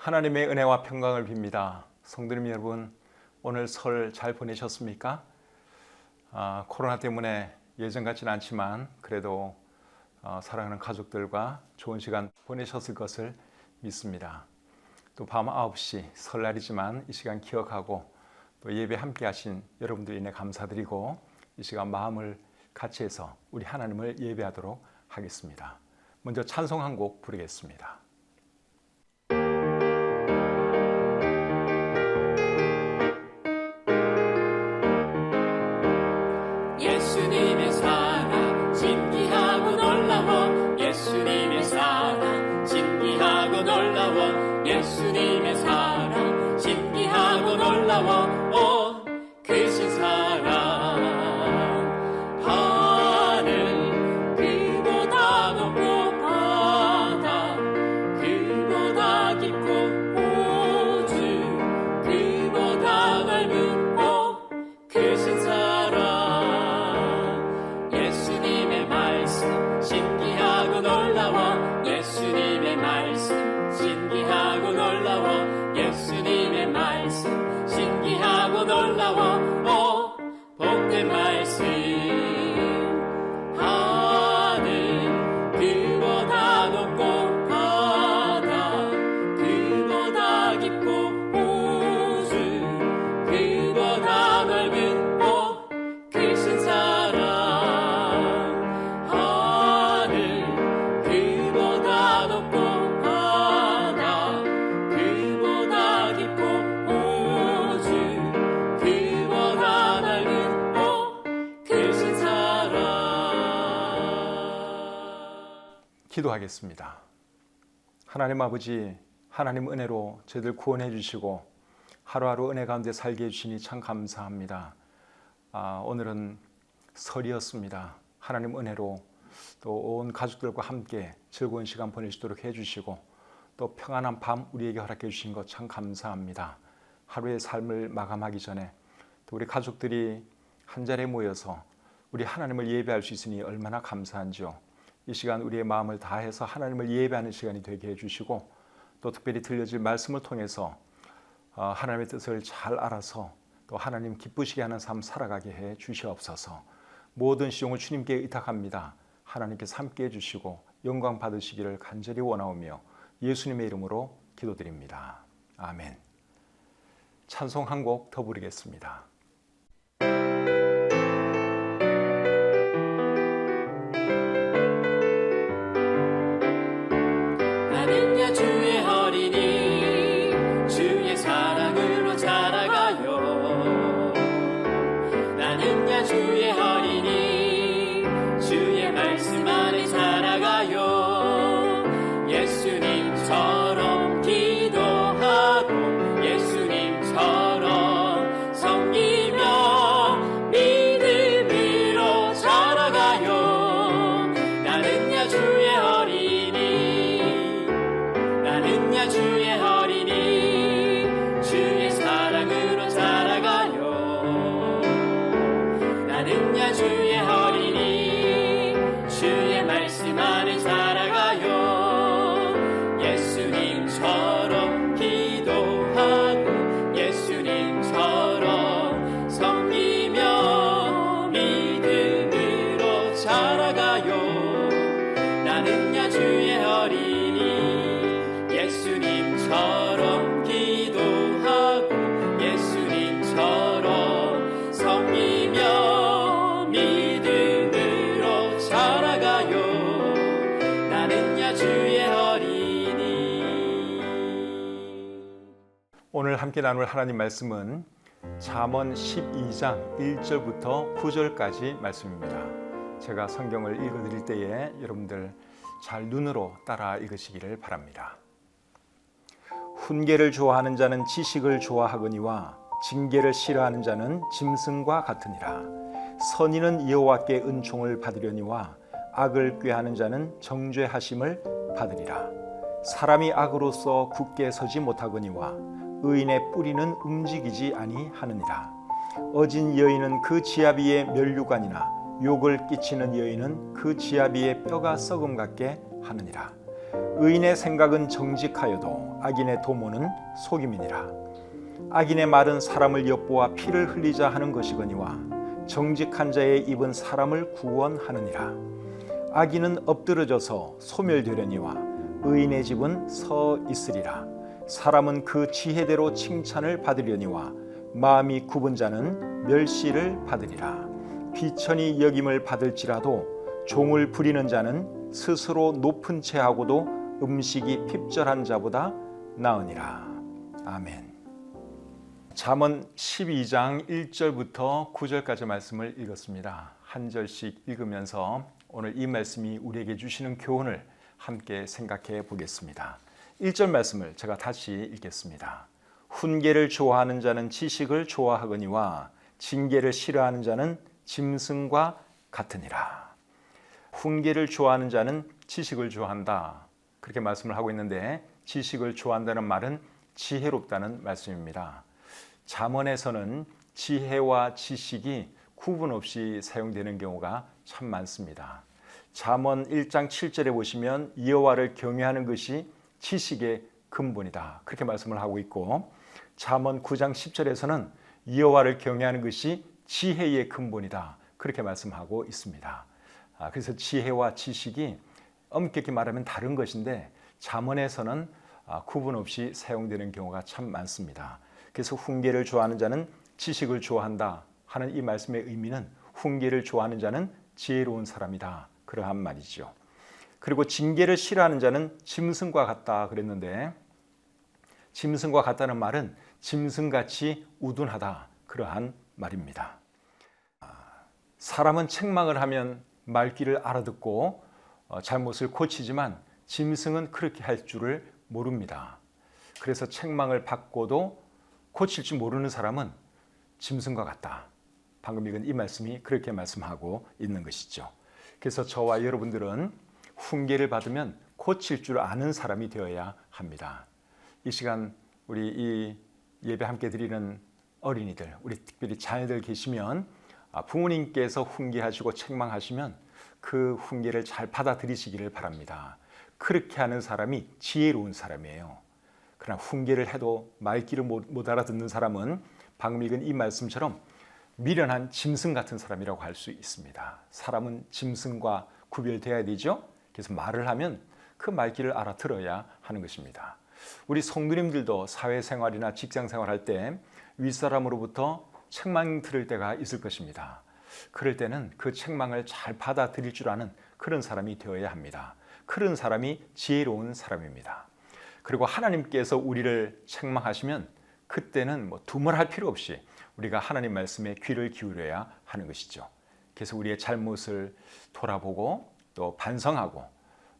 하나님의 은혜와 평강을 빕니다. 성도님 여러분, 오늘 설 잘 보내셨습니까? 코로나 때문에 예전 같지는 않지만 그래도 사랑하는 가족들과 좋은 시간 보내셨을 것을 믿습니다. 또 밤 9시 설날이지만 이 시간 기억하고 또 예배 함께 하신 여러분들 인해 감사드리고 이 시간 마음을 같이 해서 우리 하나님을 예배하도록 하겠습니다. 먼저 찬송 한 곡 부르겠습니다. 예수님의 사랑 신기하고 놀라워 예수님의 사랑 신기하고 놀라워 예수님의 사랑 신기하고 놀라워 크신 사랑 하늘 그보다 높고 바다 그보다 깊고 우주 그보다 넓은 크신 사랑 예수님의 말씀 신기하고 놀라워 예수님의 말씀 신기하고 놀라워 예수님의 말씀 신기하고 놀라워 복된 말씀 하늘 그보다 높고 바다 그보다 깊고 우주 그보다 넓은 크신 사랑 하늘 그보다 높고 바다 그보다 깊고 우주 그보다 넓은 크신 사랑. 기도하겠습니다. 하나님 아버지, 하나님 은혜로 저희들 구원해 주시고 하루하루 은혜 가운데 살게 해주시니 참 감사합니다. 오늘은 설이었습니다. 하나님 은혜로 또 온 가족들과 함께 즐거운 시간 보내시도록 해주시고 또 평안한 밤 우리에게 허락해 주신 것 참 감사합니다. 하루의 삶을 마감하기 전에 또 우리 가족들이 한자리에 모여서 우리 하나님을 예배할 수 있으니 얼마나 감사한지요. 이 시간 우리의 마음을 다해서 하나님을 예배하는 시간이 되게 해주시고 또 특별히 들려질 말씀을 통해서 하나님의 뜻을 잘 알아서 또 하나님 기쁘시게 하는 삶 살아가게 해 주시옵소서. 모든 시종을 주님께 의탁합니다. 하나님께서 함께 해주시고 영광 받으시기를 간절히 원하오며 예수님의 이름으로 기도드립니다. 아멘. 찬송 한 곡 더 부르겠습니다. 나는야 주의 어린이 주의 사랑으로 자라가요 나는야 주의 어린이 주의 말씀 안에 자라가요 예수님처럼 기도하고 예수님처럼 섬기며 믿음으로 자라가요 나는야 주의 어린이 나는야 주의 어린이 주의 사랑으로 자라가요 나는야 주의 어린이 주의 말씀 안에 자라가요 예수님처럼 기도하고 예수님처럼 섬기며 믿음으로 자라가요 나는야 주의 어린이 예수님처럼 기도하고 예수님처럼 섬기며 믿음으로 자라가요 나는야 주의 어린이. 오늘 함께 나눌 하나님 말씀은 잠언 12장 1절부터 9절까지 말씀입니다. 제가 성경을 읽어드릴 때에 여러분들 잘 눈으로 따라 읽으시기를 바랍니다. 훈계를 좋아하는 자는 지식을 좋아하거니와 징계를 싫어하는 자는 짐승과 같으니라. 선인은 여호와께 은총을 받으려니와 악을 꾀하는 자는 정죄하심을 받으리라. 사람이 악으로서 굳게 서지 못하거니와 의인의 뿌리는 움직이지 아니하느니라. 어진 여인은 그 지압 위에 멸류관이나 욕을 끼치는 여인은 그 지압 위에 뼈가 썩음 같게 하느니라. 의인의 생각은 정직하여도 악인의 도모는 속임이니라. 악인의 말은 사람을 엿보아 피를 흘리자 하는 것이거니와 정직한 자의 입은 사람을 구원하느니라. 악인은 엎드러져서 소멸되려니와 의인의 집은 서 있으리라. 사람은 그 지혜대로 칭찬을 받으려니와 마음이 굽은 자는 멸시를 받으리라. 비천히 여김을 받을지라도 종을 부리는 자는 스스로 높은 채하고도 음식이 핍절한 자보다 나으니라. 아멘. 잠언 12장 1절부터 9절까지 말씀을 읽었습니다. 한 절씩 읽으면서 오늘 이 말씀이 우리에게 주시는 교훈을 함께 생각해 보겠습니다. 1절 말씀을 제가 다시 읽겠습니다. 훈계를 좋아하는 자는 지식을 좋아하거니와 징계를 싫어하는 자는 짐승과 같으니라. 훈계를 좋아하는 자는 지식을 좋아한다. 그렇게 말씀을 하고 있는데 지식을 좋아한다는 말은 지혜롭다는 말씀입니다. 잠언에서는 지혜와 지식이 구분 없이 사용되는 경우가 참 많습니다. 잠언 1장 7절에 보시면 여호와를 경외하는 것이 지식의 근본이다. 그렇게 말씀을 하고 있고 잠언 9장 10절에서는 여호와를 경외하는 것이 지혜의 근본이다. 그렇게 말씀하고 있습니다. 그래서 지혜와 지식이 엄격히 말하면 다른 것인데 잠언에서는 구분 없이 사용되는 경우가 참 많습니다. 그래서 훈계를 좋아하는 자는 지식을 좋아한다 하는 이 말씀의 의미는 훈계를 좋아하는 자는 지혜로운 사람이다. 그러한 말이죠. 그리고 징계를 싫어하는 자는 짐승과 같다 그랬는데 짐승과 같다는 말은 짐승같이 우둔하다 그러한 말입니다. 사람은 책망을 하면 말귀를 알아듣고 잘못을 고치지만 짐승은 그렇게 할 줄을 모릅니다. 그래서 책망을 받고도 고칠 줄 모르는 사람은 짐승과 같다. 방금 읽은 이 말씀이 그렇게 말씀하고 있는 것이죠. 그래서 저와 여러분들은 훈계를 받으면 고칠 줄 아는 사람이 되어야 합니다. 이 시간 우리 이 예배 함께 드리는 어린이들, 우리 특별히 자녀들 계시면 부모님께서 훈계하시고 책망하시면 그 훈계를 잘 받아들이시기를 바랍니다. 그렇게 하는 사람이 지혜로운 사람이에요. 그러나 훈계를 해도 말귀를 못 알아듣는 사람은 방금 읽은 이 말씀처럼 미련한 짐승 같은 사람이라고 할 수 있습니다. 사람은 짐승과 구별되어야 되죠. 그래서 말을 하면 그 말귀를 알아들어야 하는 것입니다. 우리 성도님들도 사회생활이나 직장생활할 때 윗사람으로부터 책망 들을 때가 있을 것입니다. 그럴 때는 그 책망을 잘 받아들일 줄 아는 그런 사람이 되어야 합니다. 그런 사람이 지혜로운 사람입니다. 그리고 하나님께서 우리를 책망하시면 그때는 두말할 필요 없이 우리가 하나님 말씀에 귀를 기울여야 하는 것이죠. 그래서 우리의 잘못을 돌아보고 또 반성하고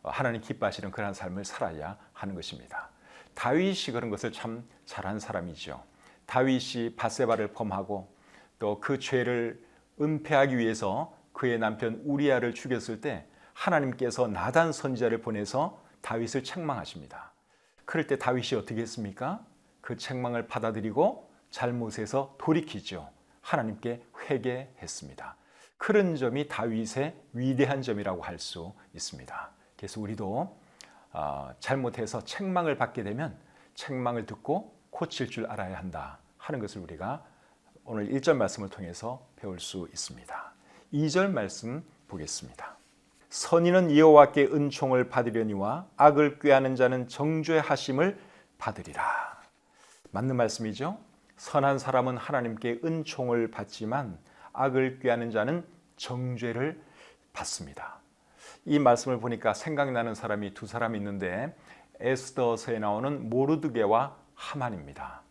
하나님 기뻐하시는 그러한 삶을 살아야 하는 것입니다. 다윗이 그런 것을 참 잘한 사람이죠. 다윗이 밧세바를 범하고 또 그 죄를 은폐하기 위해서 그의 남편 우리아를 죽였을 때 하나님께서 나단 선지자를 보내서 다윗을 책망하십니다. 그럴 때 다윗이 어떻게 했습니까? 그 책망을 받아들이고 잘못에서 돌이키죠. 하나님께 회개했습니다. 그런 점이 다윗의 위대한 점이라고 할 수 있습니다. 그래서 우리도 잘못해서 책망을 받게 되면 책망을 듣고 고칠 줄 알아야 한다 하는 것을 우리가 오늘 1절 말씀을 통해서 배울 수 있습니다. 2절 말씀 보겠습니다. 선인은 여호와께 은총을 받으려니와 악을 꾀하는 자는 정죄하심을 받으리라. 맞는 말씀이죠. 선한 사람은 하나님께 은총을 받지만 악을 꾀하는 자는 정죄를 받습니다. 이 말씀을 보니까 생각나는 사람이 두 사람이 있는데 에스더서에 나오는 모르드게와 하만입니다.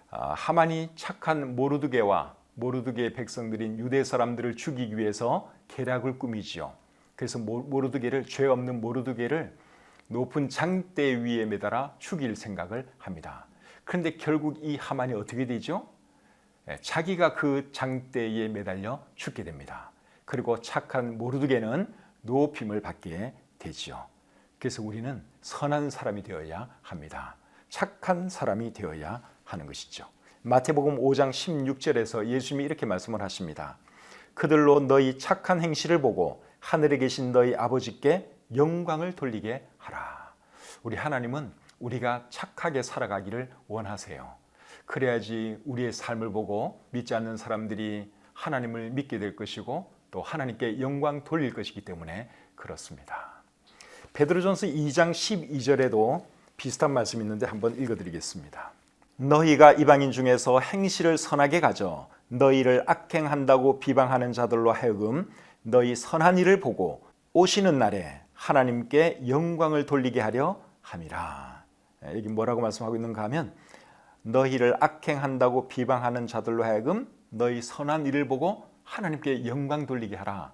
하만이 착한 모르드게의 백성들인 유대 사람들을 죽이기 위해서 계략을 꾸미지요. 그래서 죄 없는 모르드게를 높은 장대 위에 매달아 죽일 생각을 합니다. 그런데 결국 이 하만이 어떻게 되죠? 자기가 그 장대에 매달려 죽게 됩니다. 그리고 착한 모르드게는 높임을 받게 되지요. 그래서 우리는 선한 사람이 되어야 합니다. 착한 사람이 되어야 하는 것이죠. 마태복음 5장 16절에서 예수님이 이렇게 말씀을 하십니다. 그들로 너희 착한 행실을 보고 하늘에 계신 너희 아버지께 영광을 돌리게 하라. 우리 하나님은 우리가 착하게 살아가기를 원하세요. 그래야지 우리의 삶을 보고 믿지 않는 사람들이 하나님을 믿게 될 것이고 또 하나님께 영광 돌릴 것이기 때문에 그렇습니다. 베드로전서 2장 12절에도 비슷한 말씀이 있는데 한번 읽어드리겠습니다. 너희가 이방인 중에서 행실을 선하게 가져 너희를 악행한다고 비방하는 자들로 하여금 너희 선한 일을 보고 오시는 날에 하나님께 영광을 돌리게 하려 함이라. 여기 뭐라고 말씀하고 있는가 하면 너희를 악행한다고 비방하는 자들로 하여금 너희 선한 일을 보고 하나님께 영광 돌리게 하라.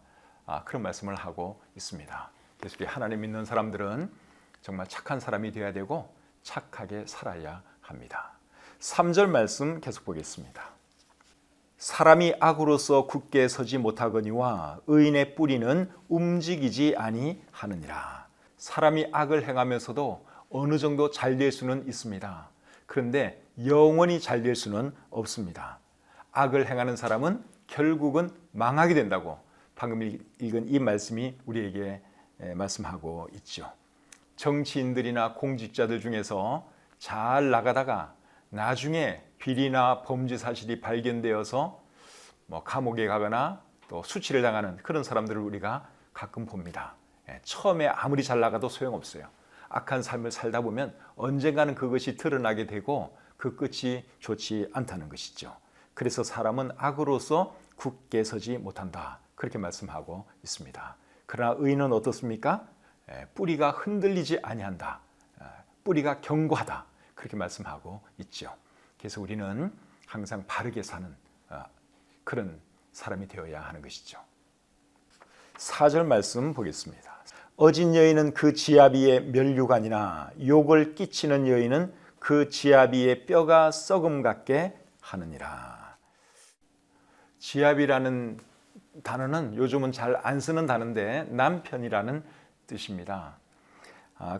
그런 말씀을 하고 있습니다. 그래서 우리 하나님 믿는 사람들은 정말 착한 사람이 되어야 되고 착하게 살아야 합니다. 3절 말씀 계속 보겠습니다. 사람이 악으로서 굳게 서지 못하거니와 의인의 뿌리는 움직이지 아니하느니라. 사람이 악을 행하면서도 어느 정도 잘 될 수는 있습니다. 그런데 영원히 잘 될 수는 없습니다. 악을 행하는 사람은 결국은 망하게 된다고 방금 읽은 이 말씀이 우리에게 말씀하고 있죠. 정치인들이나 공직자들 중에서 잘 나가다가 나중에 비리나 범죄 사실이 발견되어서 감옥에 가거나 또 수치를 당하는 그런 사람들을 우리가 가끔 봅니다. 처음에 아무리 잘 나가도 소용없어요. 악한 삶을 살다 보면 언젠가는 그것이 드러나게 되고 그 끝이 좋지 않다는 것이죠. 그래서 사람은 악으로서 굳게 서지 못한다. 그렇게 말씀하고 있습니다. 그러나 의인은 어떻습니까? 뿌리가 흔들리지 아니한다. 뿌리가 견고하다. 그렇게 말씀하고 있죠. 그래서 우리는 항상 바르게 사는 그런 사람이 되어야 하는 것이죠. 4절 말씀 보겠습니다. 어진 여인은 그 지아비의 면류관이나 욕을 끼치는 여인은 그 지아비의 뼈가 썩음 같게 하느니라. 지아비라는 단어는 요즘은 잘 안 쓰는 단어인데 남편이라는 뜻입니다.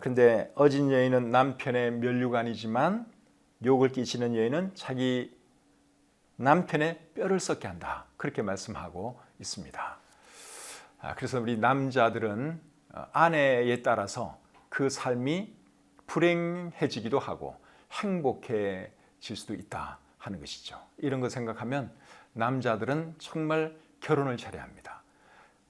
그런데 어진 여인은 남편의 면류관이지만 욕을 끼치는 여인은 자기 남편의 뼈를 썩게 한다. 그렇게 말씀하고 있습니다. 그래서 우리 남자들은 아내에 따라서 그 삶이 불행해지기도 하고 행복해질 수도 있다 하는 것이죠. 이런 거 생각하면 남자들은 정말 결혼을 잘해야 합니다.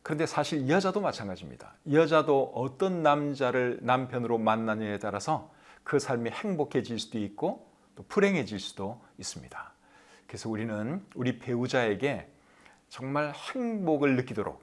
그런데 사실 여자도 마찬가지입니다. 여자도 어떤 남자를 남편으로 만나느냐에 따라서 그 삶이 행복해질 수도 있고 또 불행해질 수도 있습니다. 그래서 우리는 우리 배우자에게 정말 행복을 느끼도록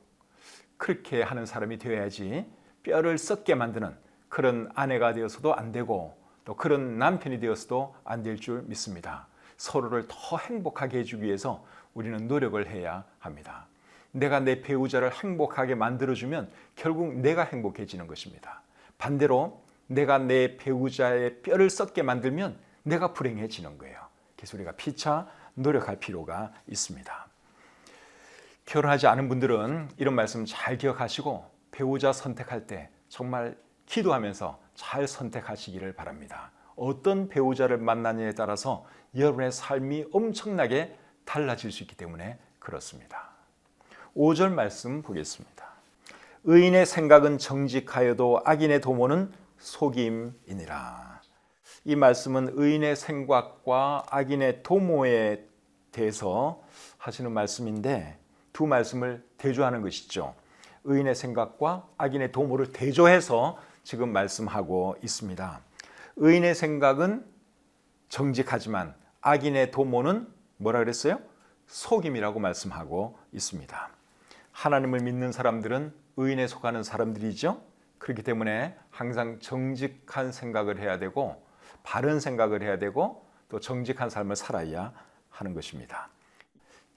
그렇게 하는 사람이 되어야지 뼈를 썩게 만드는 그런 아내가 되어서도 안 되고 또 그런 남편이 되어서도 안 될 줄 믿습니다. 서로를 더 행복하게 해주기 위해서 우리는 노력을 해야 합니다. 내가 내 배우자를 행복하게 만들어주면 결국 내가 행복해지는 것입니다. 반대로 내가 내 배우자의 뼈를 썩게 만들면 내가 불행해지는 거예요. 그래서 우리가 피차 노력할 필요가 있습니다. 결혼하지 않은 분들은 이런 말씀 잘 기억하시고 배우자 선택할 때 정말 기도하면서 잘 선택하시기를 바랍니다. 어떤 배우자를 만나느냐에 따라서 여러분의 삶이 엄청나게 달라질 수 있기 때문에 그렇습니다. 5절 말씀 보겠습니다. 의인의 생각은 정직하여도 악인의 도모는 속임이니라. 이 말씀은 의인의 생각과 악인의 도모에 대해서 하시는 말씀인데 두 말씀을 대조하는 것이죠. 의인의 생각과 악인의 도모를 대조해서 지금 말씀하고 있습니다. 의인의 생각은 정직하지만 악인의 도모는 뭐라 그랬어요? 속임이라고 말씀하고 있습니다. 하나님을 믿는 사람들은 의인에 속하는 사람들이죠. 그렇기 때문에 항상 정직한 생각을 해야 되고 바른 생각을 해야 되고 또 정직한 삶을 살아야 하는 것입니다.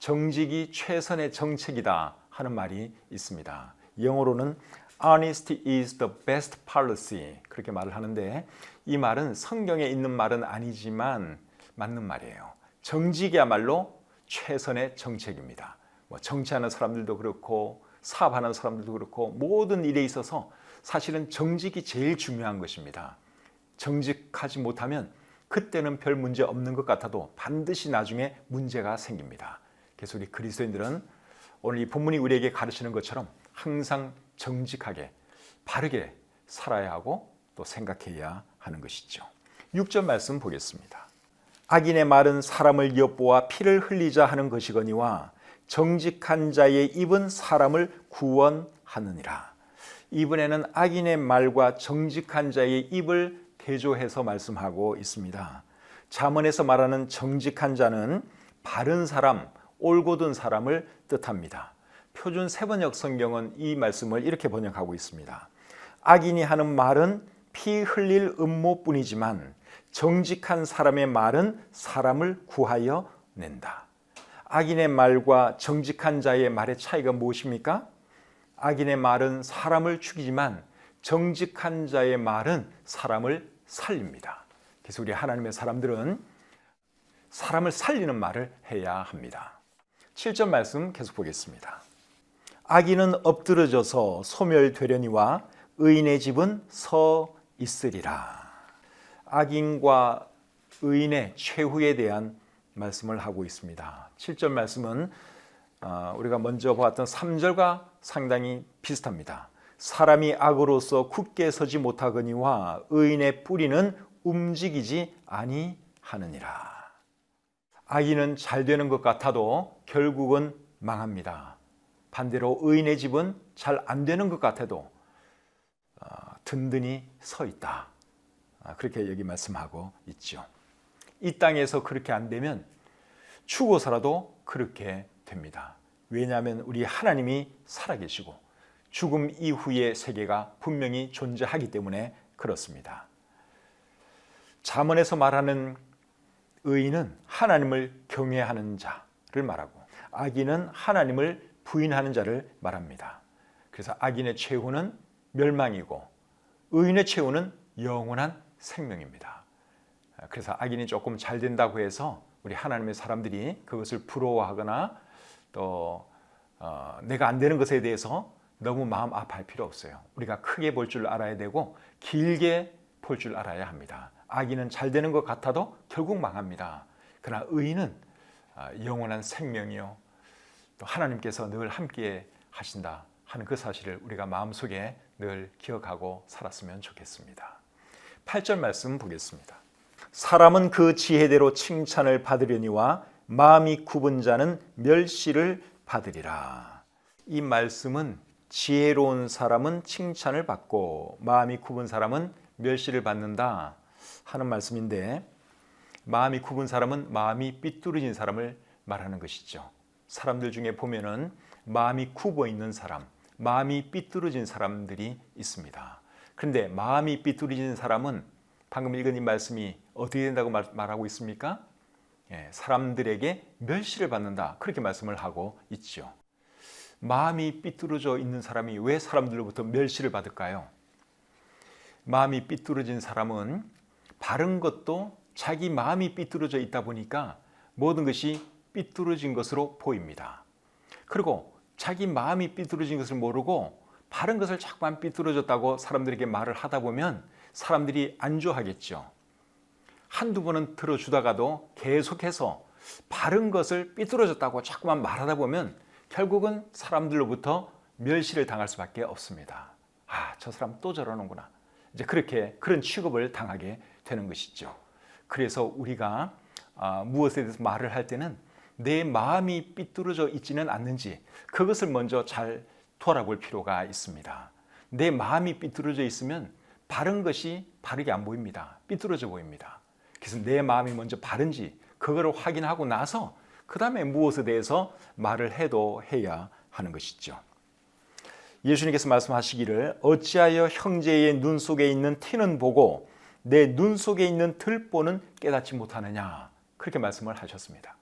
정직이 최선의 정책이다 하는 말이 있습니다. 영어로는 Honesty is the best policy 그렇게 말을 하는데 이 말은 성경에 있는 말은 아니지만 맞는 말이에요. 정직이야말로 최선의 정책입니다. 정치하는 사람들도 그렇고 사업하는 사람들도 그렇고 모든 일에 있어서 사실은 정직이 제일 중요한 것입니다. 정직하지 못하면 그때는 별 문제 없는 것 같아도 반드시 나중에 문제가 생깁니다. 그래서 우리 그리스도인들은 오늘 이 본문이 우리에게 가르치는 것처럼 항상 정직하게 바르게 살아야 하고 또 생각해야 합니다. 하는 것이죠. 6절 말씀 보겠습니다. 악인의 말은 사람을 엿보아 피를 흘리자 하는 것이거니와 정직한 자의 입은 사람을 구원하느니라. 이번에는 악인의 말과 정직한 자의 입을 대조해서 말씀하고 있습니다. 잠언에서 말하는 정직한 자는 바른 사람, 올곧은 사람을 뜻합니다. 표준 세번역 성경은 이 말씀을 이렇게 번역하고 있습니다. 악인이 하는 말은 피 흘릴 음모뿐이지만 정직한 사람의 말은 사람을 구하여 낸다. 악인의 말과 정직한 자의 말의 차이가 무엇입니까? 악인의 말은 사람을 죽이지만 정직한 자의 말은 사람을 살립니다. 그래서 우리 하나님의 사람들은 사람을 살리는 말을 해야 합니다. 7절 말씀 계속 보겠습니다. 악인은 엎드러져서 소멸되려니와 의인의 집은 서 있으리라. 악인과 의인의 최후에 대한 말씀을 하고 있습니다. 7절 말씀은 우리가 먼저 보았던 3절과 상당히 비슷합니다. 사람이 악으로서 굳게 서지 못하거니와 의인의 뿌리는 움직이지 아니하느니라. 악인은 잘 되는 것 같아도 결국은 망합니다. 반대로 의인의 집은 잘 안 되는 것 같아도 든든히 서 있다. 그렇게 여기 말씀하고 있죠. 이 땅에서 그렇게 안 되면 죽어서라도 그렇게 됩니다. 왜냐하면 우리 하나님이 살아계시고 죽음 이후의 세계가 분명히 존재하기 때문에 그렇습니다. 잠언에서 말하는 의인은 하나님을 경외하는 자를 말하고 악인은 하나님을 부인하는 자를 말합니다. 그래서 악인의 최후는 멸망이고 의인의 최후는 영원한 생명입니다. 그래서 악인이 조금 잘 된다고 해서 우리 하나님의 사람들이 그것을 부러워하거나 또 내가 안 되는 것에 대해서 너무 마음 아파할 필요 없어요. 우리가 크게 볼 줄 알아야 되고 길게 볼 줄 알아야 합니다. 악인은 잘 되는 것 같아도 결국 망합니다. 그러나 의인은 영원한 생명이요 또 하나님께서 늘 함께 하신다 하는 그 사실을 우리가 마음속에 늘 기억하고 살았으면 좋겠습니다. 8절 말씀 보겠습니다. 사람은 그 지혜대로 칭찬을 받으려니와 마음이 굽은 자는 멸시를 받으리라. 이 말씀은 지혜로운 사람은 칭찬을 받고 마음이 굽은 사람은 멸시를 받는다 하는 말씀인데, 마음이 굽은 사람은 마음이 삐뚤어진 사람을 말하는 것이죠. 사람들 중에 보면은 마음이 굽어 있는 사람, 마음이 삐뚤어진 사람들이 있습니다. 그런데 마음이 삐뚤어진 사람은 방금 읽은 이 말씀이 어떻게 된다고 말하고 있습니까? 사람들에게 멸시를 받는다, 그렇게 말씀을 하고 있죠. 마음이 삐뚤어져 있는 사람이 왜 사람들로부터 멸시를 받을까요? 마음이 삐뚤어진 사람은 바른 것도 자기 마음이 삐뚤어져 있다 보니까 모든 것이 삐뚤어진 것으로 보입니다. 그리고 자기 마음이 삐뚤어진 것을 모르고 바른 것을 자꾸만 삐뚤어졌다고 사람들에게 말을 하다 보면 사람들이 안 좋아하겠죠. 한두 번은 들어주다가도 계속해서 바른 것을 삐뚤어졌다고 자꾸만 말하다 보면 결국은 사람들로부터 멸시를 당할 수밖에 없습니다. 저 사람 또 저러는구나. 이제 그런 취급을 당하게 되는 것이죠. 그래서 우리가 무엇에 대해서 말을 할 때는 내 마음이 삐뚤어져 있지는 않는지 그것을 먼저 잘 돌아볼 필요가 있습니다. 내 마음이 삐뚤어져 있으면 바른 것이 바르게 안 보입니다. 삐뚤어져 보입니다. 그래서 내 마음이 먼저 바른지 그거를 확인하고 나서 그 다음에 무엇에 대해서 말을 해도 해야 하는 것이죠. 예수님께서 말씀하시기를 어찌하여 형제의 눈 속에 있는 티는 보고 내 눈 속에 있는 들보는 깨닫지 못하느냐, 그렇게 말씀을 하셨습니다.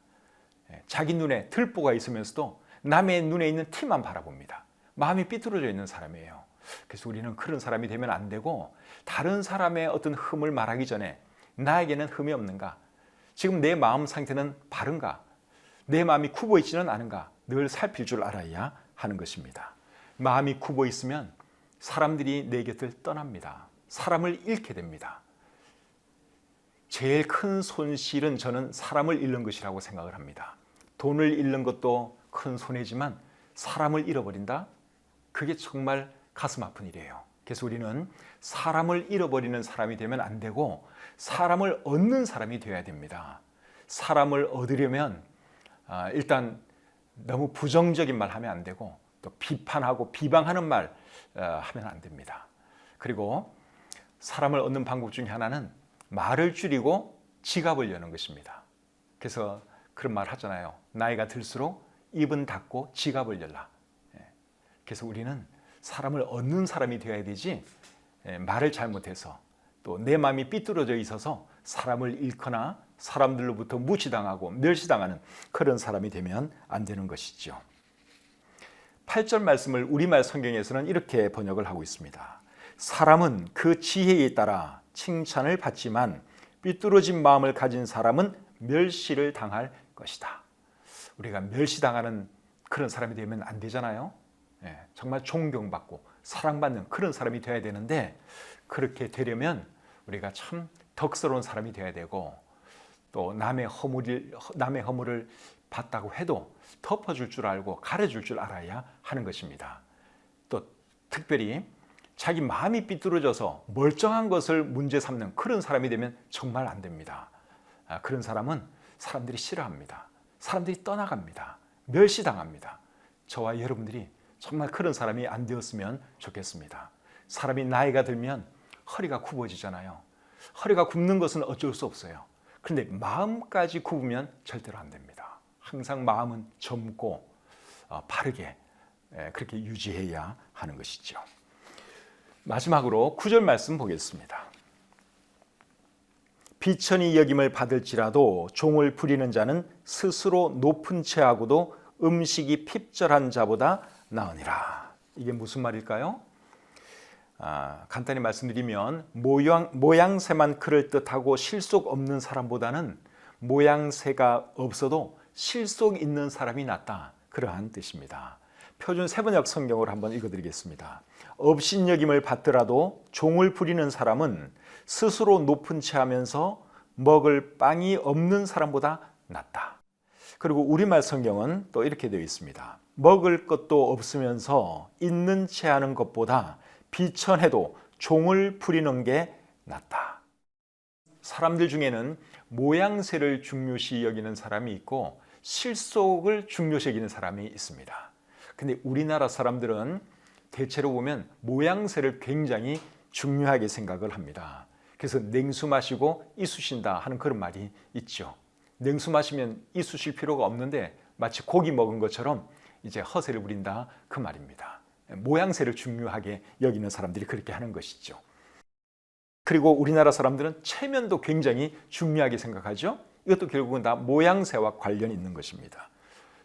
자기 눈에 들보가 있으면서도 남의 눈에 있는 티만 바라봅니다. 마음이 삐뚤어져 있는 사람이에요. 그래서 우리는 그런 사람이 되면 안 되고 다른 사람의 어떤 흠을 말하기 전에 나에게는 흠이 없는가, 지금 내 마음 상태는 바른가, 내 마음이 굽어 있지는 않은가 늘 살필 줄 알아야 하는 것입니다. 마음이 굽어 있으면 사람들이 내 곁을 떠납니다. 사람을 잃게 됩니다. 제일 큰 손실은 저는 사람을 잃는 것이라고 생각을 합니다. 돈을 잃는 것도 큰 손해지만 사람을 잃어버린다? 그게 정말 가슴 아픈 일이에요. 그래서 우리는 사람을 잃어버리는 사람이 되면 안 되고 사람을 얻는 사람이 되어야 됩니다. 사람을 얻으려면 일단 너무 부정적인 말 하면 안 되고 또 비판하고 비방하는 말 하면 안 됩니다. 그리고 사람을 얻는 방법 중에 하나는 말을 줄이고 지갑을 여는 것입니다. 그래서 그런 말 하잖아요. 나이가 들수록 입은 닫고 지갑을 열라. 그래서 우리는 사람을 얻는 사람이 되어야 되지 말을 잘못해서 또 내 마음이 삐뚤어져 있어서 사람을 잃거나 사람들로부터 무시당하고 멸시당하는 그런 사람이 되면 안 되는 것이죠. 8절 말씀을 우리말 성경에서는 이렇게 번역을 하고 있습니다. 사람은 그 지혜에 따라 칭찬을 받지만 삐뚤어진 마음을 가진 사람은 멸시를 당할 것이다. 우리가 멸시당하는 그런 사람이 되면 안 되잖아요. 정말 존경받고 사랑받는 그런 사람이 되어야 되는데 그렇게 되려면 우리가 참 덕스러운 사람이 되어야 되고 또 남의 허물을 봤다고 해도 덮어줄 줄 알고 가려줄 줄 알아야 하는 것입니다. 또 특별히 자기 마음이 삐뚤어져서 멀쩡한 것을 문제 삼는 그런 사람이 되면 정말 안 됩니다. 그런 사람은 사람들이 싫어합니다. 사람들이 떠나갑니다. 멸시당합니다. 저와 여러분들이 정말 그런 사람이 안 되었으면 좋겠습니다. 사람이 나이가 들면 허리가 굽어지잖아요. 허리가 굽는 것은 어쩔 수 없어요. 그런데 마음까지 굽으면 절대로 안 됩니다. 항상 마음은 젊고 바르게 그렇게 유지해야 하는 것이죠. 마지막으로 9절 말씀 보겠습니다. 비천히 여김을 받을지라도 종을 부리는 자는 스스로 높은 채하고도 음식이 핍절한 자보다 나으니라. 이게 무슨 말일까요? 간단히 말씀드리면 모양새만 그럴듯하고 실속 없는 사람보다는 모양새가 없어도 실속 있는 사람이 낫다. 그러한 뜻입니다. 표준 세번역 성경을 한번 읽어드리겠습니다. 업신여김을 받더라도 종을 부리는 사람은 스스로 높은 채하면서 먹을 빵이 없는 사람보다 낫다. 그리고 우리말 성경은 또 이렇게 되어 있습니다. 먹을 것도 없으면서 있는 채하는 것보다 비천해도 종을 부리는 게 낫다. 사람들 중에는 모양새를 중요시 여기는 사람이 있고 실속을 중요시 여기는 사람이 있습니다. 근데 우리나라 사람들은 대체로 보면 모양새를 굉장히 중요하게 생각을 합니다. 그래서 냉수 마시고 이쑤신다 하는 그런 말이 있죠. 냉수 마시면 이쑤실 필요가 없는데 마치 고기 먹은 것처럼 이제 허세를 부린다 그 말입니다. 모양새를 중요하게 여기는 사람들이 그렇게 하는 것이죠. 그리고 우리나라 사람들은 체면도 굉장히 중요하게 생각하죠. 이것도 결국은 다 모양새와 관련이 있는 것입니다.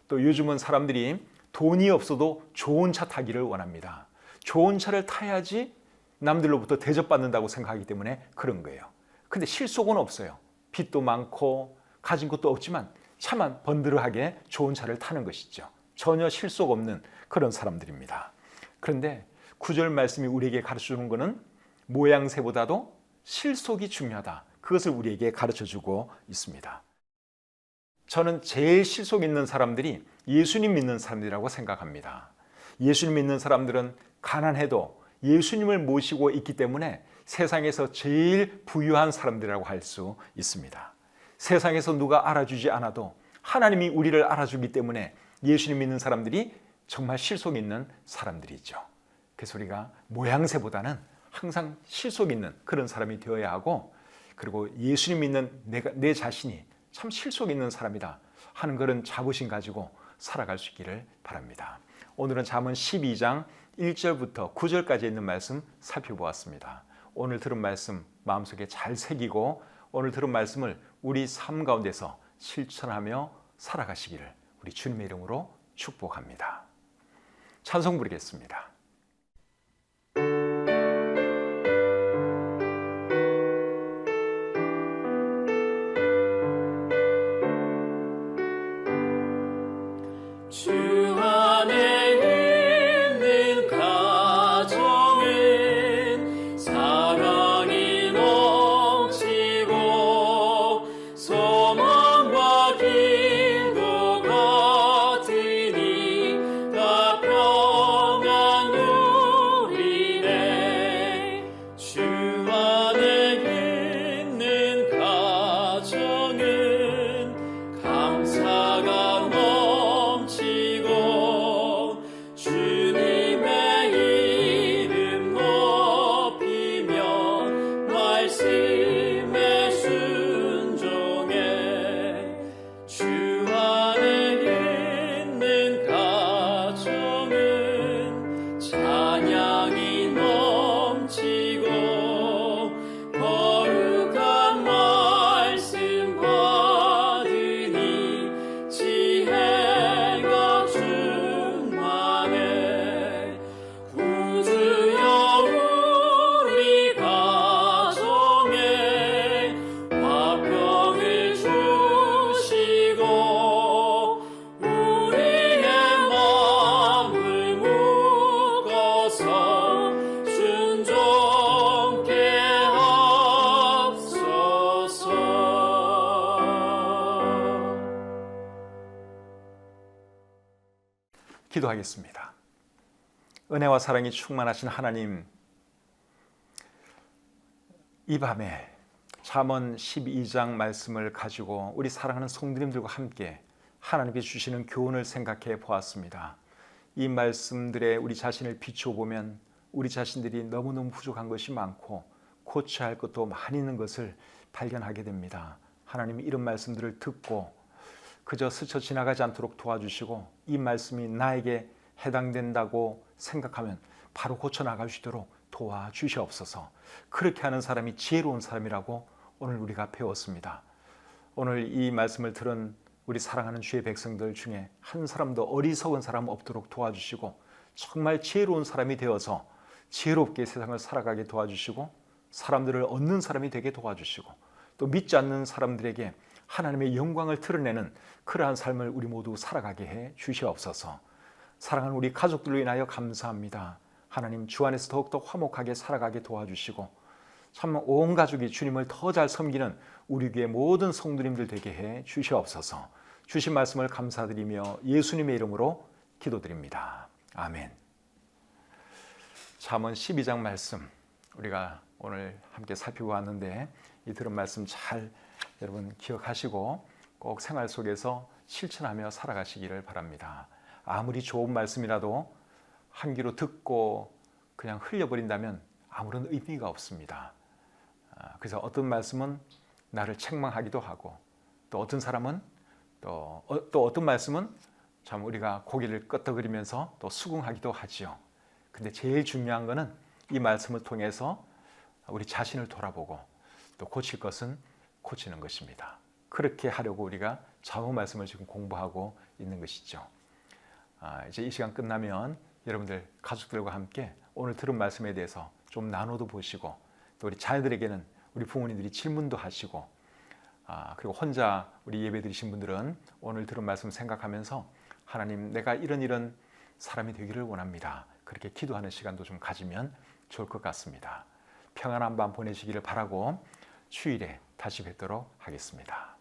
또 요즘은 사람들이 돈이 없어도 좋은 차 타기를 원합니다. 좋은 차를 타야지 남들로부터 대접받는다고 생각하기 때문에 그런 거예요. 근데 실속은 없어요. 빚도 많고 가진 것도 없지만 차만 번들어하게 좋은 차를 타는 것이죠. 전혀 실속 없는 그런 사람들입니다. 그런데 9절 말씀이 우리에게 가르쳐주는 것은 모양새보다도 실속이 중요하다. 그것을 우리에게 가르쳐주고 있습니다. 저는 제일 실속 있는 사람들이 예수님 믿는 사람들이라고 생각합니다. 예수님 믿는 사람들은 가난해도 예수님을 모시고 있기 때문에 세상에서 제일 부유한 사람들이라고 할 수 있습니다. 세상에서 누가 알아주지 않아도 하나님이 우리를 알아주기 때문에 예수님 믿는 사람들이 정말 실속 있는 사람들이죠. 그래서 우리가 모양새보다는 항상 실속 있는 그런 사람이 되어야 하고, 그리고 예수님 믿는 내 자신이 참 실속 있는 사람이다 하는 그런 자부심 가지고 살아갈 수 있기를 바랍니다. 오늘은 잠언 12장 1절부터 9절까지 있는 말씀 살펴보았습니다. 오늘 들은 말씀 마음속에 잘 새기고 오늘 들은 말씀을 우리 삶 가운데서 실천하며 살아가시기를 우리 주님의 이름으로 축복합니다. 찬송 부르겠습니다. 주 안에 있는 가정은 사랑이 넘치고 소망과 길도 같으니 다 평안과 기도하겠습니다. 은혜와 사랑이 충만하신 하나님, 이 밤에 잠언 12장 말씀을 가지고 우리 사랑하는 성도님들과 함께 하나님께 주시는 교훈을 생각해 보았습니다. 이 말씀들에 우리 자신을 비추어 보면 우리 자신들이 너무너무 부족한 것이 많고 고쳐야 할 것도 많이 있는 것을 발견하게 됩니다. 하나님이 이런 말씀들을 듣고 그저 스쳐 지나가지 않도록 도와주시고 이 말씀이 나에게 해당된다고 생각하면 바로 고쳐나갈 수 있도록 도와주시옵소서. 그렇게 하는 사람이 지혜로운 사람이라고 오늘 우리가 배웠습니다. 오늘 이 말씀을 들은 우리 사랑하는 주의 백성들 중에 한 사람도 어리석은 사람 없도록 도와주시고 정말 지혜로운 사람이 되어서 지혜롭게 세상을 살아가게 도와주시고 사람들을 얻는 사람이 되게 도와주시고 또 믿지 않는 사람들에게 하나님의 영광을 드러내는 그러한 삶을 우리 모두 살아가게 해 주시옵소서. 사랑하는 우리 가족들로 인하여 감사합니다. 하나님 주 안에서 더욱더 화목하게 살아가게 도와주시고 참 온 가족이 주님을 더 잘 섬기는 우리 교회 모든 성도님들 되게 해 주시옵소서. 주신 말씀을 감사드리며 예수님의 이름으로 기도드립니다. 아멘. 잠언 12장 말씀 우리가 오늘 함께 살펴보았는데 이 들은 말씀 잘 여러분 기억하시고 꼭 생활 속에서 실천하며 살아가시기를 바랍니다. 아무리 좋은 말씀이라도 한 귀로 듣고 그냥 흘려버린다면 아무런 의미가 없습니다. 그래서 어떤 말씀은 나를 책망하기도 하고 또 어떤 사람은 또 어떤 말씀은 참 우리가 고개를 끄덕거리면서 또 수긍하기도 하지요. 근데 제일 중요한 것은 이 말씀을 통해서 우리 자신을 돌아보고 또 고칠 것은 고치는 것입니다. 그렇게 하려고 우리가 잠언 말씀을 지금 공부하고 있는 것이죠. 이제 이 시간 끝나면 여러분들 가족들과 함께 오늘 들은 말씀에 대해서 좀 나눠도 보시고 또 우리 자녀들에게는 우리 부모님들이 질문도 하시고 그리고 혼자 우리 예배 드리신 분들은 오늘 들은 말씀 생각하면서 하나님 내가 이런 사람이 되기를 원합니다. 그렇게 기도하는 시간도 좀 가지면 좋을 것 같습니다. 평안한 밤 보내시기를 바라고 주일에 다시 뵙도록 하겠습니다.